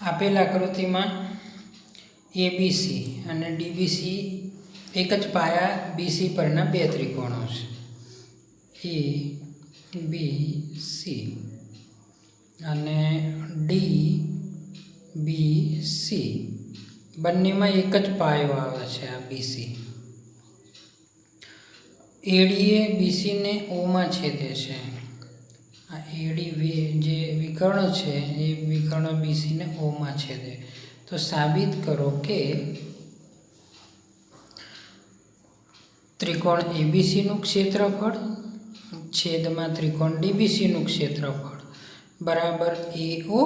આપેલ આકૃતિમાં એબીસી અને ડીબીસી એક જ પાયા બીસી પરના બે ત્રિકોણો છે. એ બી સી અને ડી બી સી બંનેમાં એક જ પાયો આવે છે. આ બીસી એડીએ બીસીને ઓમાં છેદે છે. આ એડી જે વિકર્ણ છે એ વિકર્ણ બીસીને ઓમાં છેદે. તો સાબિત કરો કે ત્રિકોણ એબીસીનું ક્ષેત્રફળ છેદમાં ત્રિકોણ ડીબીસીનું ક્ષેત્રફળ બરાબર એઓ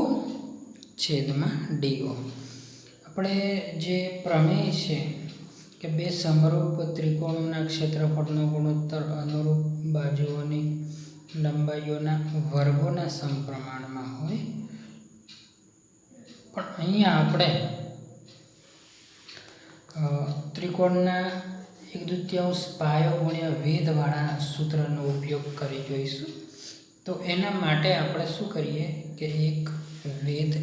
છેદમાં ડીઓ. આપણે જે પ્રમેય છે કે બે સમરૂપ ત્રિકોણોના ક્ષેત્રફળનો ગુણોત્તર અનુરૂપ બાજુઓની લંબાઈઓના વર્ગોના સમપ્રમાણમાં હોય. પણ અહીંયા આપણે ત્રિકોણના 1/2 પાયો ગુણ્યા વેધવાળા સૂત્રનો ઉપયોગ કરી જોઈશું. તો એના માટે આપણે શું કરીએ કે એક વેધ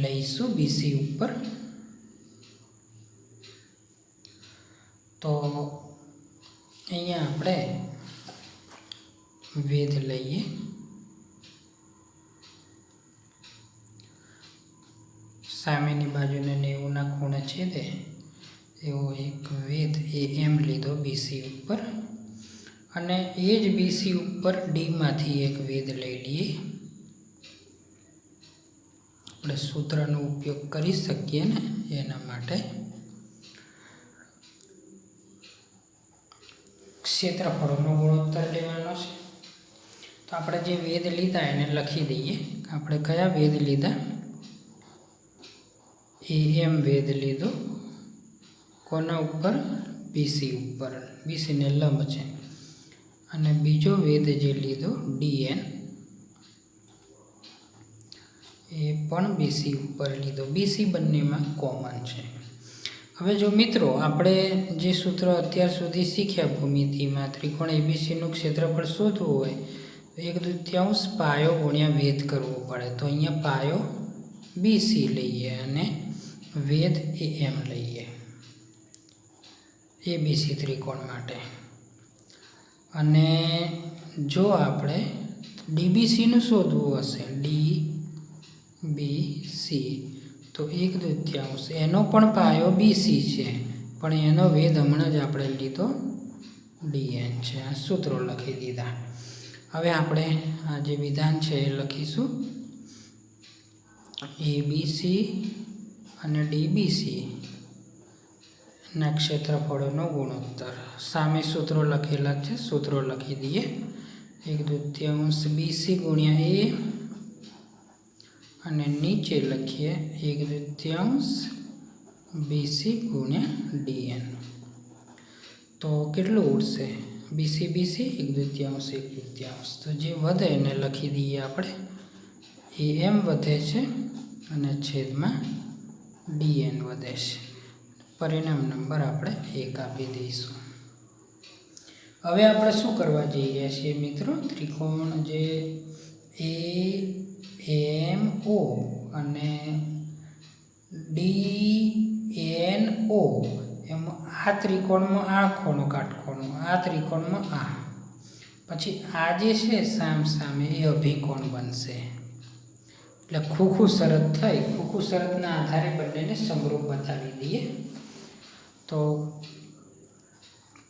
લઈશું બીસી ઉપર. તો અહીંયા આપણે વેધ લઈએ. સામેની બાજુને 90ના ખૂણે છેદે એવો એક વેધ એમ લીધો બીસી ઉપર. અને એ જ બીસી ઉપર ડીમાંથી એક વેધ લઈ લઈએ. આપણે સૂત્રનો ઉપયોગ કરી શકીએ ને એના માટે. ક્ષેત્રફળોનો ગુણોત્તર લેવાનો છે. તો આપણે જે વેધ લીધા એને લખી દઈએ. આપણે કયા વેધ લીધા? એમ વેધ લીધો. કોના ઉપર? બીસી ઉપર. બીસીને લંબ છે. અને બીજો વેધ જે લીધો ડીએન એ પણ બીસી ઉપર લીધો. બીસી બંનેમાં કોમન છે. હવે જો મિત્રો આપણે જે સૂત્ર અત્યાર સુધી શીખ્યા ભૂમિતિમાં ત્રિકોણ એબીસીનું ક્ષેત્રફળ શોધવું હોય તો 1/2 પાયો ગુણ્યા વેધ કરવો પડે. તો અહીંયા પાયો બીસી લઈએ અને વેધ એમ લઈએ એબીસી ત્રિકોણ માટે. અને જો આપણે ડીબીસીનું શોધવું હશે ડીબીસી તો 1/2 એનો પણ પાયો બીસી છે પણ એનો વેધ હમણાં જ આપણે લીધો ડીએન છે. આ સૂત્રો લખી દીધા. હવે આપણે આ જે વિધાન છે એ લખીશું. એબીસી અને ડીબીસી ના ક્ષેત્રફળોનો ગુણોત્તર. સામે સૂત્રો લખેલા છે. સૂત્રો લખી દઈએ. 1/2 બીસી ગુણ્યા એ અને નીચે લખીએ 1/2 બીસી ગુણ્યા ડીએન. તો કેટલું ઉડશે? BC BC 1/2. તો જે વધે એને લખી દઈએ આપણે. એમ વધે છે અને છેદમાં ડીએન વધે છે. પરિણામ નંબર આપણે 1 આપી દઈશું. હવે આપણે શું કરવા જઈ રહ્યા છીએ મિત્રો? ત્રિકોણ જે એમ ઓ અને ડીએનઓ એમાં આ ત્રિકોણમાં આ ખૂણો કાટખૂણો, આ ત્રિકોણમાં આ, પછી આ જે છે સામ સામે એ અભિકોણ બનશે. એટલે ખૂખું શરત થઈ. ખૂખું શરતના આધારે બંનેને સમરૂપ બતાવી દઈએ. તો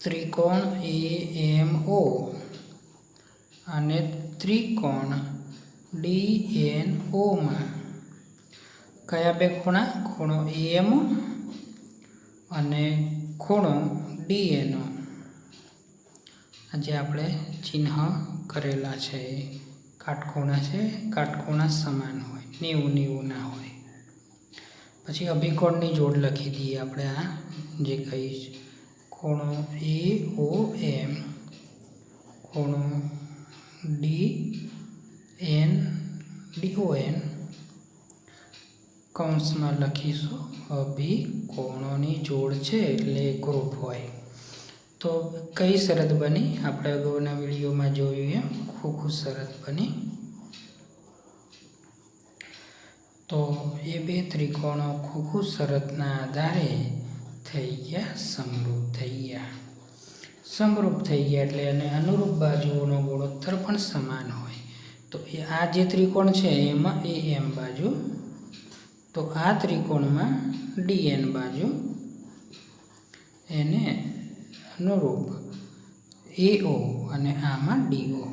ત્રિકોણ એએમઓ અને ત્રિકોણ ડીએનઓમાં કયા બે ખૂણા? ખૂણો એએમઓ અને ખૂણો ડીએનઓ. આજે આપણે ચિહ્ન કરેલા છે એ કાટખૂણા છે. કાટખૂણા સમાન હોય, 90 ના હોય. પછી અભિકોણની જોડ લખી દઈએ આપણે. આ જે કહીશ ખૂણો એઓએમ ખૂણો ડીઓએન કૌંસમાં લખીશું અભિકોણોની જોડ છે એટલે ગ્રુપ હોય. તો કઈ શરત બની? આપણે અગાઉના વિડીયોમાં જોયું એમ ખૂખું શરત બની. તો એ બે ત્રિકોણો ખોખુ શરતના આધારે થઈ ગયા સમરૂપ થઈ ગયા એટલે એને અનુરૂપ બાજુઓનો ગુણોત્તર પણ સમાન હોય. તો આ જે ત્રિકોણ છે એમાં AM બાજુ, તો આ ત્રિકોણમાં DN બાજુ, એને અનુરૂપ AO અને આમાં DO.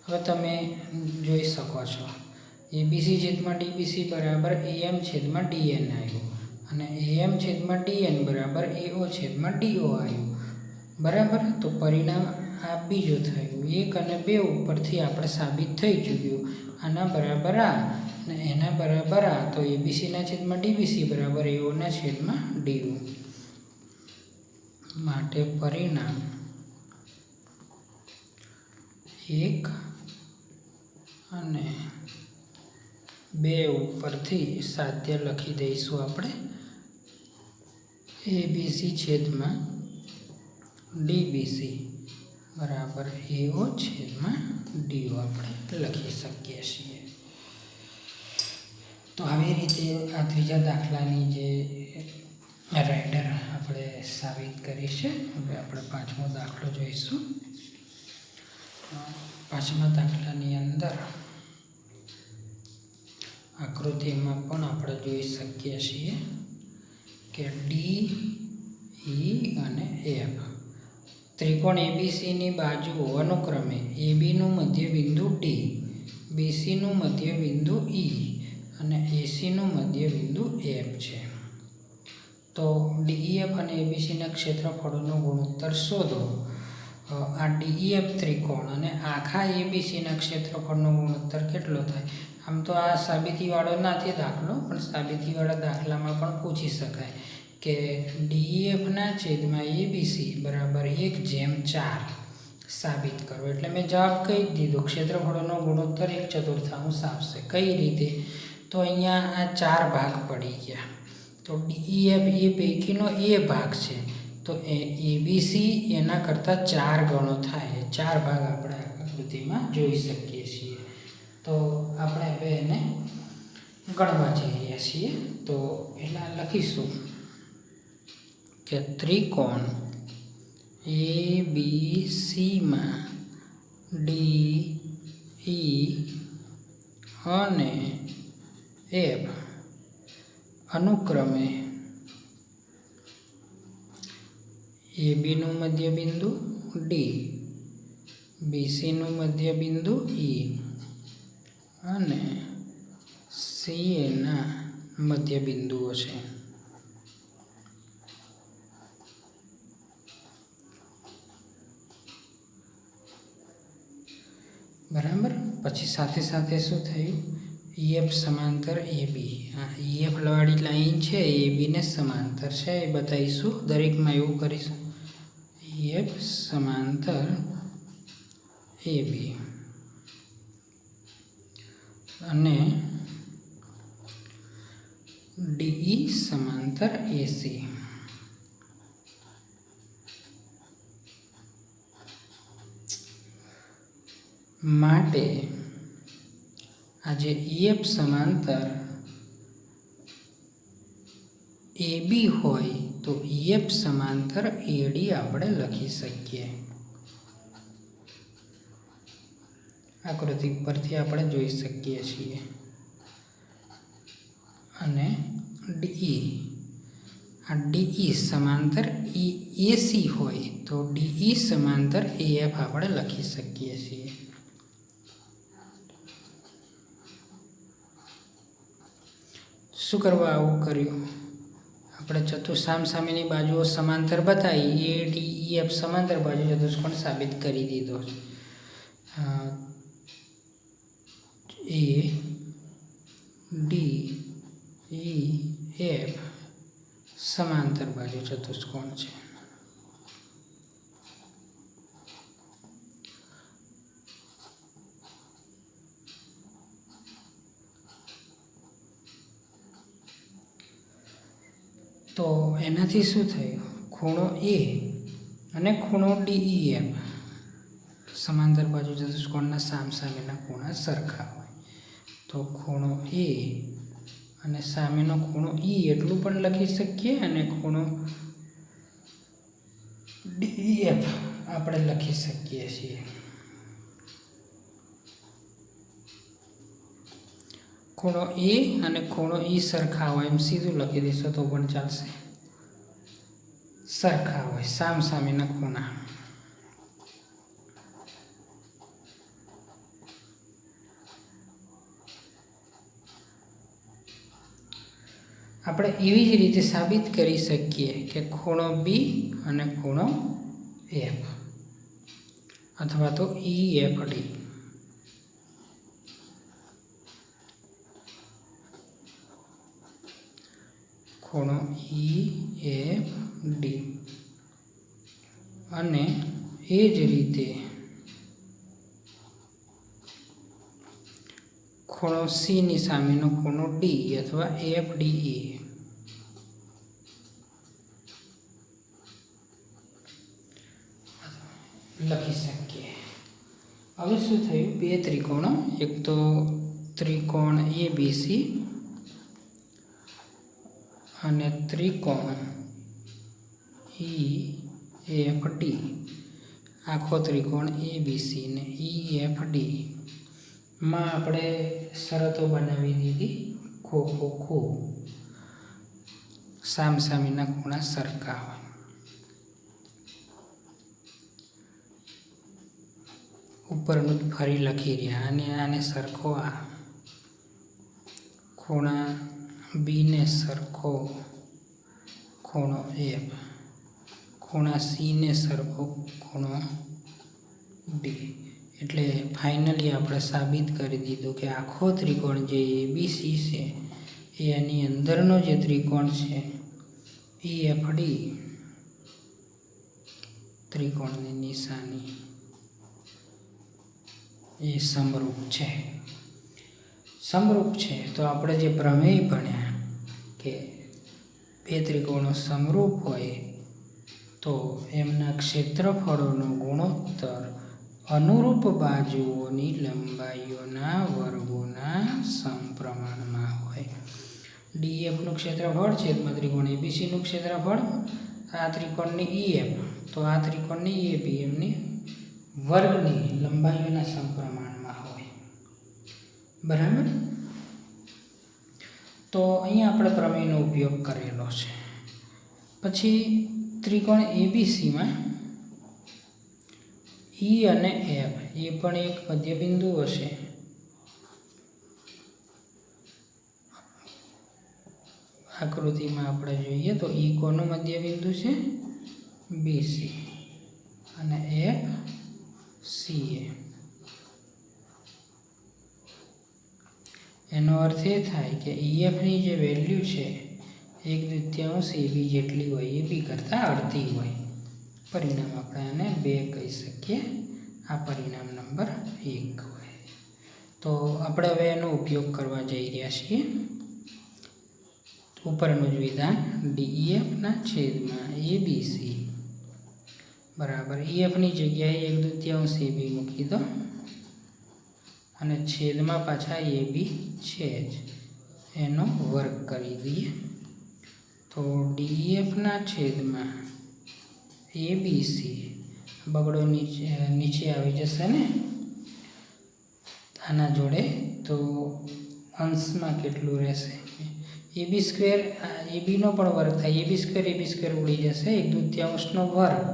હવે તમે જોઈ શકો છો ABC છેદમાં DBC બરાબર AM છેદમાં DN આવ્યું અને AM છેદમાં DN બરાબર AO છેદમાં DO આવ્યું. બરાબર. તો પરિણામ આ બીજું થયું. 1 અને 2 ઉપરથી આપણે સાબિત થઈ ચૂક્યું. આના બરાબર આ અને એના બરાબર આ. તો ABCના છેદમાં DBC બરાબર AOના છેદમાં DO. માટે પરિણામ 1 અને 2 ઉપરથી સાધ્ય લખી દઈશું આપણે. ABC છેદમાં DBC બરાબર AO છેદમાં DO આપણે લખી શકીએ છીએ. તો આવી રીતે આ ત્રીજા દાખલાની જે રાઇડર આપણે સાબિત કરી છે. હવે આપણે પાંચમો દાખલો જોઈશું. પાંચમા દાખલાની અંદર આકૃતિમાં પણ આપણે જોઈ શકીએ છીએ કે D, E અને F ત્રિકોણ ABCની બાજુઓ અનુક્રમે ABનું મધ્યબિંદુ D, BCનું મધ્યબિંદુ E અને ACનું મધ્યબિંદુ F છે. તો DEF અને ABCના ક્ષેત્રફળોનો ગુણોત્તર શોધો. આ DEF ત્રિકોણ અને આખા ABCના ક્ષેત્રફળનો ગુણોત્તર કેટલો થાય? આમ તો આ સાબિતીવાળો નથી દાખલો, પણ સાબિતીવાળા દાખલામાં પણ પૂછી શકાય કે DEFના છેદમાં ABC બરાબર 1/4 સાબિત કરો. એટલે મેં જવાબ કહી જ દીધો, ક્ષેત્રફળોનો ગુણોત્તર 1/4 આવશે. કઈ રીતે? તો અહીંયા આ 4 ભાગ પડી ગયા. તો DEF એ પૈકીનો A ભાગ છે, તો ABC એના કરતાં 4 ગણો થાય. 4 ભાગ આપણે આકૃતિમાં જોઈ શકીએ છીએ. તો આપણે હવે એને ગણવા જઈ રહ્યા છીએ. તો પહેલાં લખીશું કે ત્રિકોણ ABCમાં DE અને F અનુક્રમે ABનું મધ્યબિંદુ D, BCનું મધ્યબિંદુ E અને CAના મધ્યબિંદુઓ છે. બરાબર. પછી સાથે સાથે શું થયું? EF સમાંતર AB. આ EF વાળી લાઈન છે ABને સમાંતર છે, એ બતાવીશું. દરેકમાં એવું કરીશું. EF સમાંતર AB અને DE સમાંતર AC. માટે આ જે EF સમાંતર AB હોય તો EF સમાંતર AD આપણે લખી શકીએ. આકૃતિ પરથી આપણે જોઈ શકીએ છીએ. અને DE, આ DE સમાંતર AC હોય તો DE સમાંતર AF આપણે લખી શકીએ છીએ. શું કરવા આવું કર્યું? આપણે સામેની બાજુઓ સમાંતર બતાવી, ADEF સમાંતર બાજુ ચતુષ્કોણ સાબિત કરી દીધો. ADEF સમાંતર બાજુ ચતુષ્કોણ છે. તો એનાથી શું થયું? ખૂણો A અને ખૂણો DEF समांतर बाजू चतुष्कोणना सामसामेना खूणा सरखा होय तो खूणो ए અને સામેનો ખૂણો ઈ એટલું પણ લખી શકીએ અને ખૂણો DEF આપણે લખી શકીએ છીએ. ખૂણો એ અને ખૂણો ઈ સરખા હોય એમ સીધું લખી દઈશું તો પણ ચાલશે. સરખા હોય સામસામેના ખૂણા. આપણે એવી જ રીતે સાબિત કરી શકીએ કે ખૂણો બી અને ખૂણો એફ અથવા તો EFD ખૂણો EFD અને એ જ રીતે ખૂણો સી ની સામેનો ખૂણો ડી અથવા AFDE લખી શકીએ. હવે શું થયું? બે ત્રિકોણો, એક તો ત્રિકોણ ABC અને ત્રિકોણ EFD. આખો ત્રિકોણ ABC ને EFD માં આપણે શરતો બનાવી દીધી. ખો સામસામેના ખૂણા સરખા હોય. ઉપરનું ફરી લખી રહ્યા અને આને સરખો આ ખૂણા બી ને સરખો ખૂણો એફ, ખૂણા સી ને સરખો ખૂણો ડી. એટલે ફાઇનલી આપણે સાબિત કરી દીધું કે આખો ત્રિકોણ જે ABC છે એની અંદરનો જે ત્રિકોણ છે EFD ત્રિકોણની નિશાની એ સમરૂપ છે. સમરૂપ છે તો આપણે જે પ્રમેય ભણ્યા કે બે ત્રિકોણો સમરૂપ હોય તો એમના ક્ષેત્રફળોનો ગુણોત્તર અનુરૂપ બાજુઓની લંબાઈઓના વર્ગોના સમપ્રમાણમાં હોય. DFનું ક્ષેત્રફળ છેદમાં ત્રિકોણ ABCનું ક્ષેત્રફળ આ ત્રિકોણની EF તો આ ત્રિકોણની EAB એમની વર્ગની લંબાઈઓના સમપ્રમાણમાં હોય. બરાબર. તો અહીંયા આપણે પ્રમેયનો ઉપયોગ કરેલો છે. પછી ત્રિકોણ ABCમાં E અને F એ પણ એક મધ્યબિંદુ હશે. આકૃતિમાં આપણે જોઈએ તો E કોનું મધ્યબિંદુ છે? BC અને F CA. એનો અર્થ એ થાય કે EFની જે વેલ્યુ છે 1/3 AB જેટલી હોય, AB કરતાં અડધી હોય. પરિણામ આપણે આને 2 કહી શકીએ. આ પરિણામ નંબર 1 હોય. તો આપણે હવે એનો ઉપયોગ કરવા જઈ રહ્યા છીએ. ઉપરનું જ વિધાન DEFના છેદમાં ABC બરાબર EFની જગ્યાએ 1/2 AB મૂકી દો અને છેદમાં પાછા AB છે જ એનો વર્ગ કરી દઈએ. તો DEFના છેદમાં ABC બગડો નીચે આવી જશે ને આના જોડે, તો અંશમાં કેટલું રહેશે? AB² ABનો પણ વર્ગ થાય. AB² ઉડી જશે. 1/2નો વર્ગ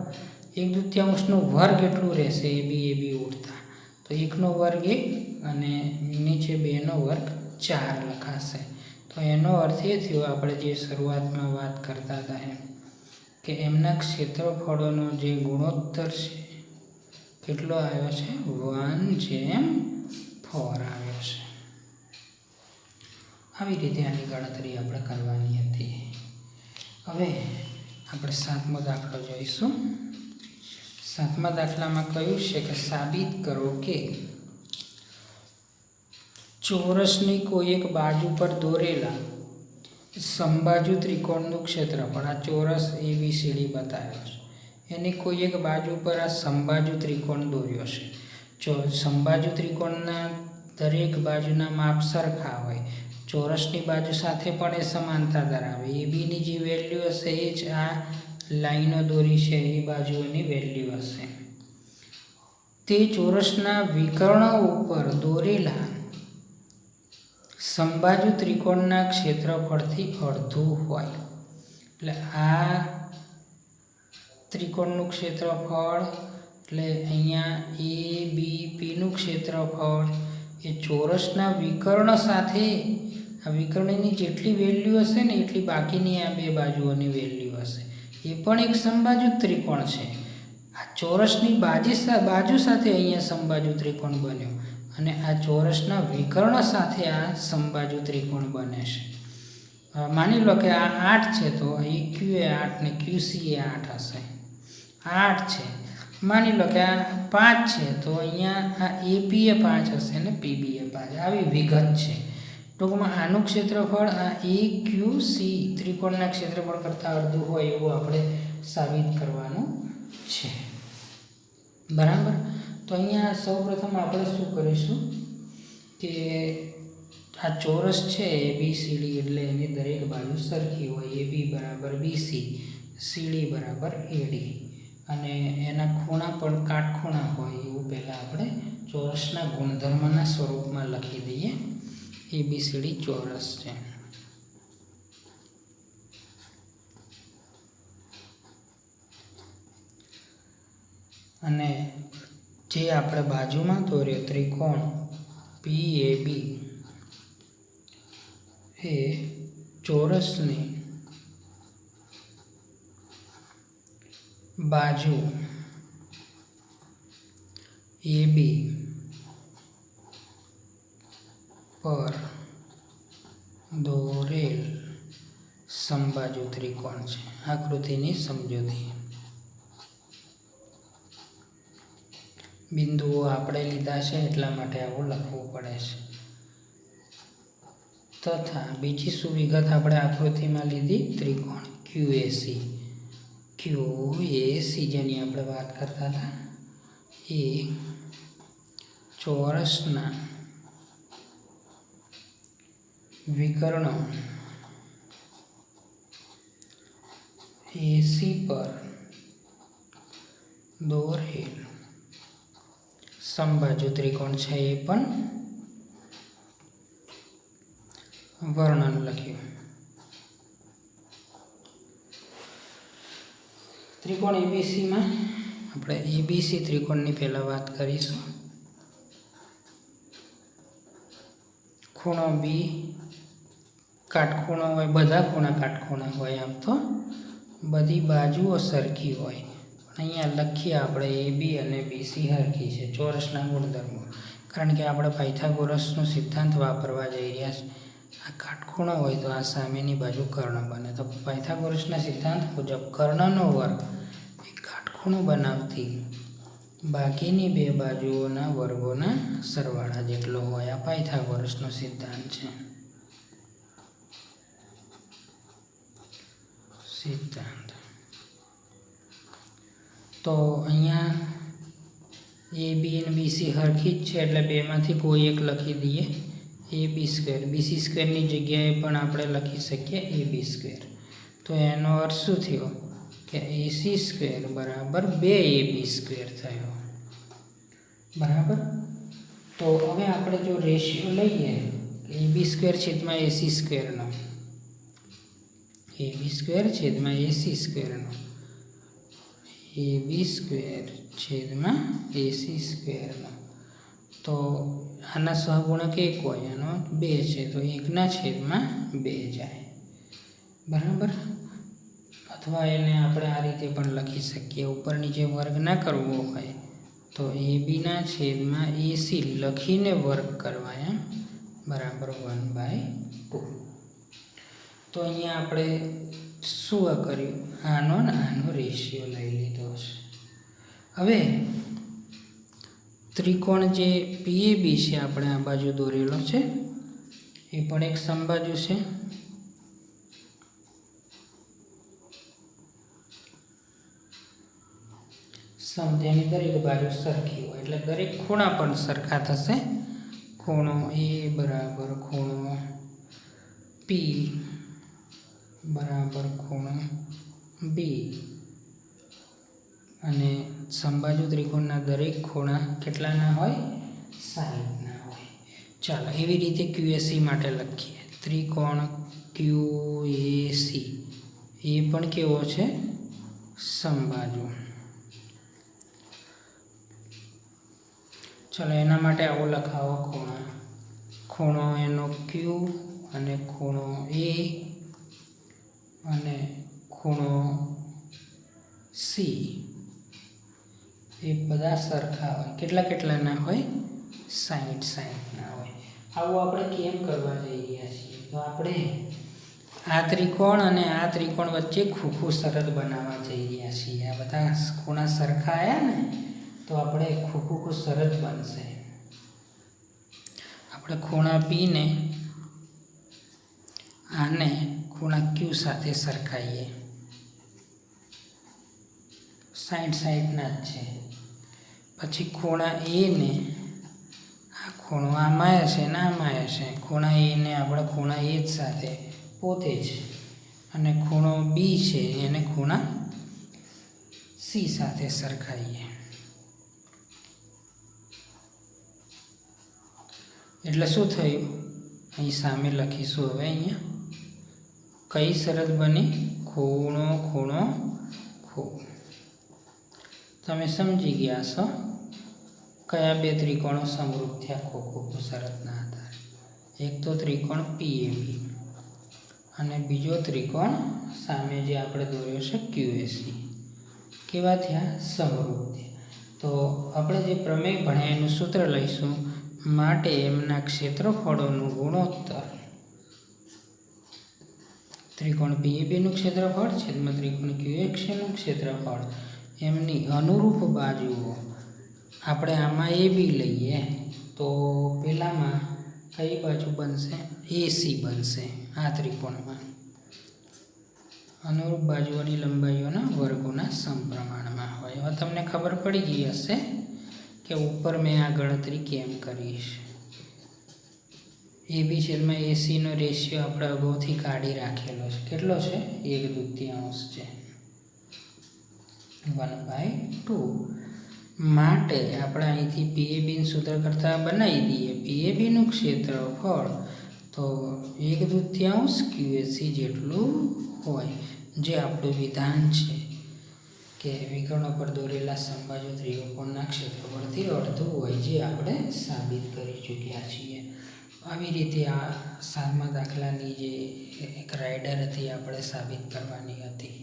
1/2નો વર્ગ એટલું રહેશે AB ઉડતા. તો 1નો વર્ગ 1 અને નીચે 2નો વર્ગ 4 લખાશે. તો એનો અર્થ એ થયો આપણે જે શરૂઆતમાં વાત કરતા હતા એમ કે એમના ક્ષેત્રફળોનો જે ગુણોત્તર છે કેટલો આવ્યો છે? 1/4 આવ્યો છે. આવી રીતે આની ગણતરી આપણે કરવાની હતી. હવે આપણે 7મો દાખલો જોઈશું. 7મા દાખલામાં કહ્યું છે કે સાબિત કરો કે ચોરસની કોઈ એક બાજુ પર દોરેલા સમબાજુ ત્રિકોણનું ક્ષેત્રફળ, આ ચોરસ ABCD બતાવ્યો છે, એની કોઈ એક બાજુ પર આ સમબાજુ ત્રિકોણ દોર્યો છે. જો સમબાજુ ત્રિકોણના દરેક બાજુના માપ સરખા હોય, ચોરસની બાજુ સાથે પણ એ સમાનતા ધરાવે. એ બીની જે વેલ્યુ હશે એ જ આ લાઈનો દોરી છે એ બાજુઓની વેલ્યુ હશે. તે ચોરસના વિકર્ણો ઉપર દોરેલા સમબાજુ ત્રિકોણના ક્ષેત્રફળથી અડધું હોય. એટલે આ ત્રિકોણનું ક્ષેત્રફળ એટલે અહીંયા એ બી પીનું ક્ષેત્રફળ એ ચોરસના વિકર્ણ સાથે આ વિકર્ણની જેટલી વેલ્યુ હશે ને એટલી બાકીની આ બે બાજુઓની વેલ્યુ હશે. એ પણ એક સમબાજુ ત્રિકોણ છે. આ ચોરસની બાજુ સાથે અહીંયા સમબાજુ ત્રિકોણ બન્યો અને આ ચોરસના વિકર્ણ સાથે આ સમબાજુ ત્રિકોણ બને છે. માની લો કે આ 8 છે તો EQ એ 8 ને QC એ 8 હશે. 8 છે. માની લો કે આ 5 છે તો અહીંયા આ AP એ 5 હશે ને PB એ 5. આવી વિગત છે. ટૂંકમાં આનું ક્ષેત્રફળ આ EQC ત્રિકોણના ક્ષેત્રફળ કરતાં અડધું હોય એવું આપણે સાબિત કરવાનું છે. બરાબર. તો અહીંયા સૌપ્રથમ આપણે શું કરીશું કે આ ચોરસ છે ABCD એટલે એની દરેક બાજુ સરખી હોય. AB બરાબર BC, CD બરાબર AD અને એના ખૂણા પણ કાટખૂણા હોય એવું પહેલાં આપણે ચોરસના ગુણધર્મના સ્વરૂપમાં લખી દઈએ. ABCD ચોરસ છે. અને જે આપણે બાજુમાં દોર્યો ત્રિકોણ PAB એ ચોરસની બાજુ AB પર દોરેલ સમબાજુ ત્રિકોણ છે. આકૃતિની સમજૂતી. બિંદુઓ આપણે લીધા છે એટલા માટે આવું લખવું પડે છે. તથા બીજી શું વિગત આપણે આકૃતિમાં લીધી? ત્રિકોણ QAC જેની આપણે વાત કરતા હતા એ ચોરસના વિકર્ણો AC પર દોરેલ સમબાજુ ત્રિકોણ છે. એ પણ વર્ણન લખ્યું. ત્રિકોણ ABCમાં આપણે ABC ત્રિકોણની પહેલાં વાત કરીશું. ખૂણો B કાટખૂણો હોય, બધા ખૂણા કાટખૂણા હોય. આમ તો બધી બાજુઓ સરખી હોય. અહીંયા લખીએ આપણે AB અને BC સરખી છે. ચોરસના ગુણધર્મો. કારણ કે આપણે પાયથાગોરસનો સિદ્ધાંત વાપરવા જઈ રહ્યા છીએ. આ કાટખૂણો હોય તો આ સામેની બાજુ કર્ણ બને. તો પાયથાગોરસના સિદ્ધાંત મુજબ કર્ણનો વર્ગ એ કાટખૂણો બનાવતી બાકીની બે બાજુઓના વર્ગોના સરવાળા જેટલો હોય. આ પાયથાગોરસનો સિદ્ધાંત છે. તો અહીંયા AB અને BC સરખી જ છે એટલે બેમાંથી કોઈ એક લખી દઈએ AB². BC² ની જગ્યાએ પણ આપણે લખી શકીએ AB². તો એનો અર્થ શું થયો કે AC² બરાબર 2AB² થયો. બરાબર. તો હવે આપણે જો રેશિયો લઈએ AB² છેદમાં AC² નો, AB² છેદમાં AC² નો, AB² છેદમાં AC² નો, તો આના સહગુણક 1 હોય, આનો 2 છે તો 1 છેદમાં 2 જાય. બરાબર. અથવા એને આપણે આ રીતે પણ લખી શકીએ. ઉપરની જે વર્ગ ના કરવો હોય તો AB છેદમાં AC લખીને વર્ગ કરવા એમ બરાબર 1/2. તો અહીંયા આપણે શું કર્યું? આનો ને આનો રેશિયો લઈ લીધો છે. હવે ત્રિકોણ જે PAB છે આપણે આ બાજુ દોરેલો છે એ પણ એક સમબાજુ છે. સમધ્યાની દરેક બાજુ સરખી હોય એટલે દરેક ખૂણા પણ સરખા થશે. ખૂણો એ બરાબર ખૂણો પી બરાબર ખૂણો બી અને સમબાજુ ત્રિકોણના દરેક ખૂણા કેટલાના હોય? 60ના હોય. ચાલો એવી રીતે QAC માટે લખીએ. ત્રિકોણ QAC એ પણ કેવો છે? સમબાજુ. ચાલો એના માટે આવો લખાવો ખૂણા. ખૂણો એનો Q અને ખૂણો A અને ખૂણો C એ બધા સરખા હોય. કેટલાના હોય? 60ના હોય. આવું આપણે કેમ કરવા જઈ રહ્યા છીએ? તો આપણે આ ત્રિકોણ અને આ ત્રિકોણ વચ્ચે ખૂખું શરત બનાવવા જઈ રહ્યા છીએ. આ બધા ખૂણા સરખા આવ્યા ને તો આપણે ખૂખું શરત બનશે. આપણે ખૂણા P ને આને ખૂણા Q સાથે સરખાઈએ. 60ના જ છે. પછી ખૂણા A ને આ ખૂણો આમાં હશે ને આમાં હશે. ખૂણા A ને આપણે ખૂણા A જ સાથે પોતે જ અને ખૂણો B છે એને ખૂણા C સાથે સરખાઈએ. એટલે શું થયું? અહીં સામે લખીશું. હવે અહીંયા કઈ શરત બની? ખૂણો ખૂણો ખૂ. તમે સમજી ગયા છો કયા બે ત્રિકોણો સમરૂપ થયા ખૂખું શરતના આધારે? એક તો ત્રિકોણ PAB અને બીજો ત્રિકોણ સામે જે આપણે દોર્યો છે QAC. કેવા થયા? સમરૂપ થયા. તો આપણે જે પ્રમેય ભણ્યા એનું સૂત્ર લઈશું. માટે એમના ક્ષેત્રફળોનું ગુણોત્તર ત્રિકોણ PABનું ક્ષેત્રફળ છેદમાં ત્રિકોણ QACનું ક્ષેત્રફળ એમની અનુરૂપ બાજુઓ. આપણે આમાં AB લઈએ તો પેલામાં કઈ બાજુ બનશે? AC બનશે. આ ત્રિકોણમાં અનુરૂપ બાજુઓની લંબાઈઓના વર્ગોના સમપ્રમાણમાં હોય. હવે તમને ખબર પડી ગઈ હશે કે ઉપર મેં આ ગણતરી કેમ કરીશ. AB છેદમાં AC નો રેશિયો આપણે અગાઉથી કાઢી રાખેલો છે. કેટલો છે? 1/2 છે. 1/2. માટે આપણે અહીંથી PABનું સૂત્ર કરતાં બનાવી દઈએ. PABનું ક્ષેત્રફળ તો 1/2 QAC જેટલું હોય. જે આપણું વિધાન છે કે વિકર્ણો પર દોરેલા સમબાજુ ત્રિકોણના ક્ષેત્રફળથી અડધું હોય, જે આપણે સાબિત કરી ચૂક્યા છીએ. આવી રીતે આ 7મા દાખલાની જે એક રાઇડર હતી આપણે સાબિત કરવાની હતી.